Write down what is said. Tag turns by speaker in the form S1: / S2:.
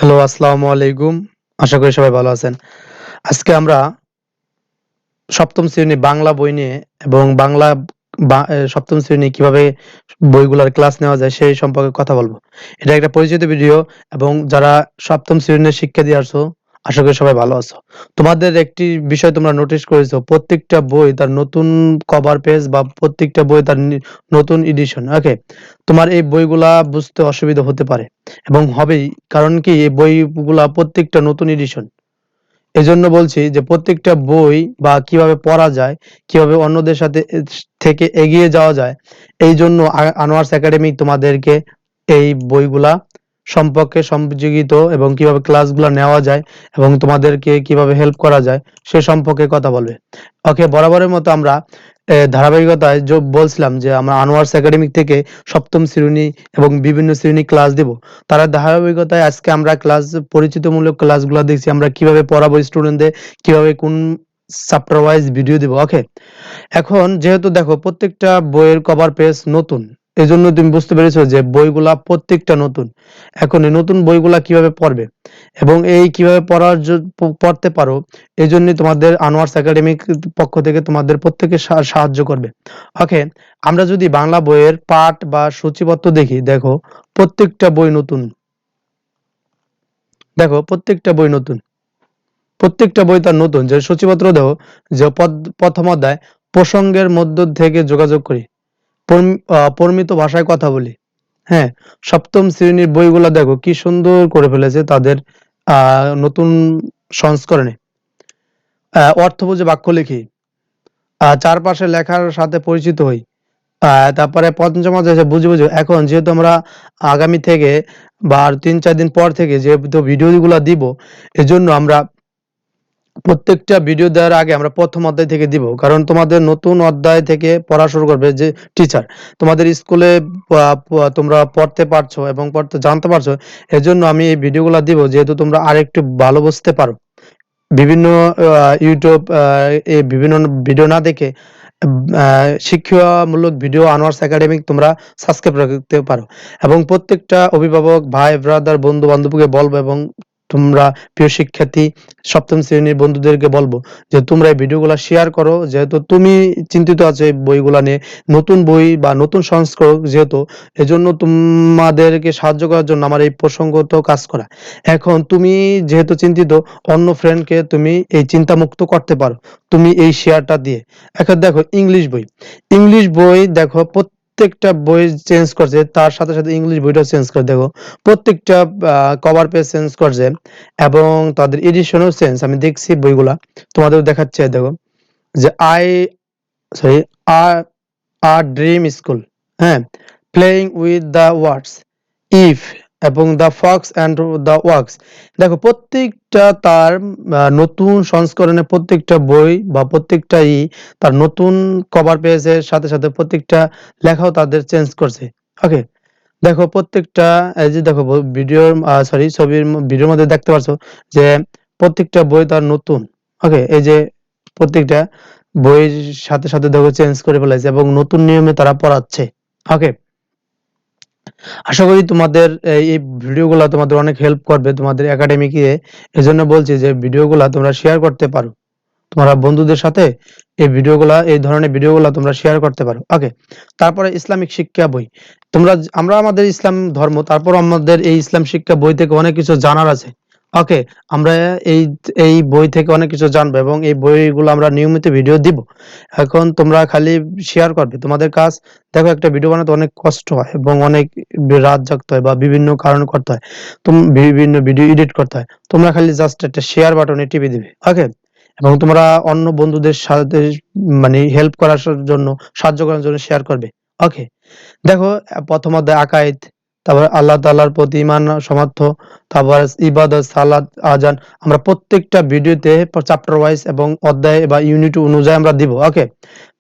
S1: Hello, আসসালামু আলাইকুম। আশা করি সবাই ভালো আছেন। আজকে আমরা ৭ম শ্রেণী বাংলা বই নিয়ে এবং বাংলা ৭ম শ্রেণী কিভাবে বইগুলার ক্লাস নেওয়া যায় সেই সম্পর্কে কথা বলব। এটা একটা পরিচিত ভিডিও এবং যারা ৭ম শ্রেণীর শিক্ষা দিয়ে আসছো, আশা করি সবাই ভালো আছো। তোমাদের একটি বিষয় তোমরা নোটিস করেছো, প্রত্যেকটা বই তার নতুন কভার পেজ বা প্রত্যেকটা বই তার নতুন এডিশন। ওকে? তোমার এই বইগুলা বুঝতে অসুবিধা হতে পারে এবং হবেই। কারণ কি এই বইগুলা প্রত্যেকটা নতুন এডিশন। এজন্য বলছি যে প্রত্যেকটা বই বা কিভাবে পড়া যায়, কিভাবে অন্যদের সাথে থেকে এগিয়ে যাওয়া যায়, এইজন্য আনোয়ার্স একাডেমি তোমাদেরকে এই বইগুলা সম্পর্কে সংযোজিত এবং কিভাবে ক্লাসগুলা নেওয়া যায় এবং তোমাদেরকে কিভাবে হেল্প করা যায় সে সম্পর্কে কথা বলবে। ওকে, বরাবরের মতো আমরা ধারাবাহিকতায় বলছিলাম যে আমরা আনোয়ার্স একাডেমি থেকে ৭ম শ্রেণী এবং বিভিন্ন শ্রেণী ক্লাস দিব। তার ধারাবাহিকতায় আজকে আমরা পরিচিতিমূলক ক্লাসগুলা দেখছি, আমরা কিভাবে পড়াবো স্টুডেন্টদের, কিভাবে কোন চ্যাপ্টার ওয়াইজ ভিডিও দিব। ওকে, এখন যেহেতু দেখো প্রত্যেকটা বইয়ের কভার পেজ নতুন, এজন্য তুমি বুঝতে পেরেছো যে বইগুলা প্রত্যেকটা নতুন। এখন এই নতুন বইগুলা কিভাবে পড়বে এবং এই কিভাবে পড়তে পারো, এই জন্যই তোমাদের আনোয়ার্স একাডেমিক পক্ষ থেকে তোমাদের প্রত্যেকে সাহায্য করবে। ওকে, আমরা যদি বাংলা বইয়ের পাঠ বা সূচিপত্র দেখি, দেখো প্রত্যেকটা বই নতুন। দেখো প্রত্যেকটা বই নতুন, প্রত্যেকটা বই তার নতুন। যে সূচিপত্র দেখো, যে প্রথম অধ্যায়, প্রসঙ্গের মধ্য থেকে যোগাযোগ করি, পরিমিত ভাষায় কথা বলি। হ্যাঁ, ৭ম শ্রেণীর বইগুলা দেখো কি সুন্দর করে ফেলেছে তাদের নতুন সংস্করণে। অর্থ বুঝে বাক্য লিখি, চারপাশে লেখার সাথে পরিচিত হই। তারপরে পঞ্চম অধ্যায় বুঝে বুঝে, এখন যেহেতু আমরা আগামী থেকে বা আর ৩-৪ দিন পর থেকে যেহেতু ভিডিওগুলা দিব, এজন্য আমরা প্রত্যেকটা ভিডিও দেওয়ার আগে আমরা প্রথম অধ্যায় থেকে দিব। কারণ তোমাদের নতুন অধ্যায় থেকে পড়া শুরু করবে যে টিচার। তোমাদের স্কুলে তোমরা পড়তে পারছো এবং পড়তে জানতে পারছো, এজন্য আমি এই ভিডিওগুলা দিব যেহেতু তোমরা আরেকটু ভালো বুঝতে পারো। বিভিন্ন ইউটিউব এই বিভিন্ন ভিডিও না দেখে শিক্ষামূলক ভিডিও আনোয়ার্স একাডেমিক তোমরা সাবস্ক্রাইব রাখতে পারো এবং প্রত্যেকটা অভিভাবক, ভাই, ব্রাদার, বন্ধু-বান্ধবকে বলবো এবং তোমরা প্রিয় শিক্ষার্থী ৭ম শ্রেণীর বন্ধুদেরকে বলবো যে তোমরা এই ভিডিওগুলা শেয়ার করো। যেহেতু তুমি চিন্তিত আছো এই বইগুলা নিয়ে, নতুন বই বা নতুন সংস্করণ যেহেতু, এজন্য তোমাদেরকে সাহায্য করার জন্য আমার এই প্রসঙ্গত কাজ করা। এখন তুমি যেহেতু চিন্তিত, অন্য ফ্রেন্ডকে তুমি এই চিন্তামুক্ত করতে পারো তুমি এই শেয়ারটা দিয়ে। এখন দেখো ইংলিশ বই দেখো প্রত্যেকটা বই চেঞ্জ করছে, তার সাথে সাথে ইংলিশ বইটাও চেঞ্জ করে। দেখো প্রত্যেকটা কভার পেজ চেঞ্জ করছে এবং তাদের এডিশনও চেঞ্জ। আমি দেখছি বইগুলা, তোমাদের দেখাচ্ছে। দেখো যে সরি আর আর ড্রিম স্কুল, হ্যাঁ, playing with the words, if এবং the fox and the wax. দেখো প্রত্যেকটা তার নতুন সংস্করণে প্রত্যেকটা বই বা প্রত্যেকটা তার নতুন কভার পেজের সাথে সাথে প্রত্যেকটা লেখাও তাদের চেঞ্জ করছে। ওকে, দেখো প্রত্যেকটা এই যে দেখো ভিডিওর ছবির ভিডিওর মধ্যে দেখতে পাচ্ছ যে প্রত্যেকটা বই তার নতুন। ওকে, এই যে প্রত্যেকটা বইয়ের সাথে সাথে দেখো চেঞ্জ করে ফেলেছে এবং নতুন নিয়মে তারা পড়াচ্ছে। ওকে, আশা করি তোমাদের এই ভিডিওগুলা তোমাদের অনেক হেল্প করবে তোমাদের একাডেমিকে। এজন্য বলছি যে ভিডিওগুলা তোমরা শেয়ার করতে পারো তোমরা বন্ধুদের সাথে। এই ধরনের ভিডিওগুলা তোমরা শেয়ার করতে পারো। ওকে, তারপরে ইসলামিক শিক্ষা বই। আমরা আমাদের ইসলাম ধর্ম, তারপর আমাদের এই ইসলাম শিক্ষা বই থেকে অনেক কিছু জানার আছে। ওকে, আমরা এই এই বই থেকে অনেক কিছু জানবো এবং এই বইগুলো আমরা নিয়মিত ভিডিও দিব। এখন তোমরা খালি শেয়ার করবে, তোমাদের কাজ। দেখো একটা ভিডিও বানাতে অনেক কষ্ট হয় এবং অনেক রাত জাগতে হয় বা বিভিন্ন কারণ করতে হয়, বিভিন্ন ভিডিও এডিট করতে হয়। তোমরা খালি জাস্ট একটা শেয়ার বাটনে টিপে দিবে। ওকে, এবং তোমরা অন্য বন্ধুদের সাথে মানে হেল্প করার জন্য, সাহায্য করার জন্য শেয়ার করবে। ওকে, দেখো প্রথম অধ্যায় আকাইদ, তারপর আল্লাহ তাআলার প্রতি ঈমান সমর্থ, তারপর ইবাদত, সালাত, আযান। আমরা প্রত্যেকটা ভিডিওতে চ্যাপ্টার ওয়াইজ এবং অধ্যায় বা ইউনিট অনুযায়ী আমরা দিব। ওকে,